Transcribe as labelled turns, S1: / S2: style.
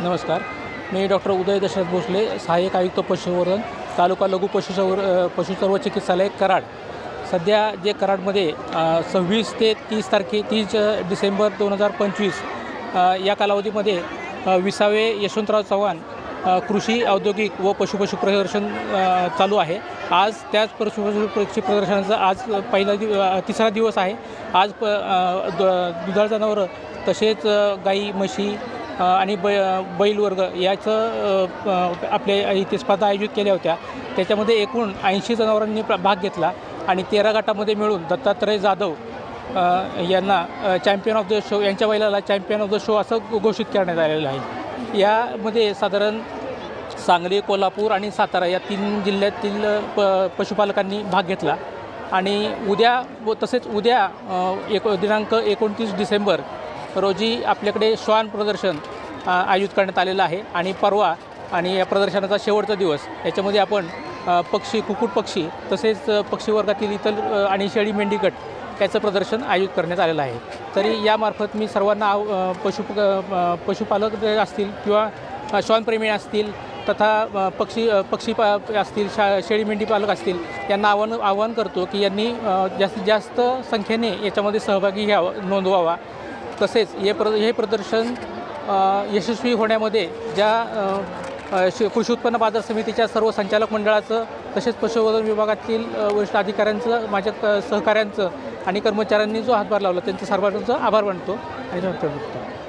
S1: नमस्कार. मी डॉक्टर उदय दशरथ भोसले, सहाय्यक आयुक्त पशुसंवर्धन, तालुका लघु पशुसर्व चिकित्सालय कराड. सध्या जे कराडमध्ये 26 ते 30 डिसेंबर 2025 या कालावधीमध्ये 20वे यशवंतराव चव्हाण कृषी औद्योगिक व पशु प्रदर्शन चालू आहे. आज त्याच पशु प्रदर्शनाचा आज तिसरा दिवस आहे. आज दुधाळ जनावरं तसेच गाई म्हशी आणि बैल वर्ग याचं आपल्या इथे स्पर्धा आयोजित केल्या होत्या. त्याच्यामध्ये एकूण 80 जनावरांनी भाग घेतला आणि 13 गटामध्ये मिळून दत्तात्रय जाधव यांना चॅम्पियन ऑफ द शो, यांच्या बैलाला चॅम्पियन ऑफ द शो असं घोषित करण्यात आलेलं आहे. यामध्ये साधारण सांगली, कोल्हापूर आणि सातारा या 3 जिल्ह्यातील पशुपालकांनी भाग घेतला. आणि उद्या दिनांक 29 डिसेंबर रोजी आपल्याकडे श्वान प्रदर्शन आयोजित करण्यात आलेलं आहे. आणि परवा आणि या प्रदर्शनाचा शेवटचा दिवस याच्यामध्ये आपण कुक्कुट पक्षी तसेच पक्षी वर्गातील इतर आणि शेळी मेंढी गट याचं प्रदर्शन आयोजित करण्यात आलेलं आहे. तरी यामार्फत मी सर्वांना पशुपालक असतील किंवा श्वानप्रेमी असतील तथा पक्षी असतील शेळी मेंढी पालक असतील यांना आवाहन करतो की यांनी जास्तीत जास्त संख्येने याच्यामध्ये सहभागी नोंदवावा. तसेच हे प्रदर्शन यशस्वी होण्यामध्ये ज्या कृषी उत्पन्न बाजार समितीच्या सर्व संचालक मंडळाचं तसेच पशुसंवर्धन विभागातील वरिष्ठ अधिकाऱ्यांचं, माझ्या सहकाऱ्यांचं आणि कर्मचाऱ्यांनी जो हातभार लावला त्यांचं सर्वांचं आभार मानतो आणि धन्यवाद.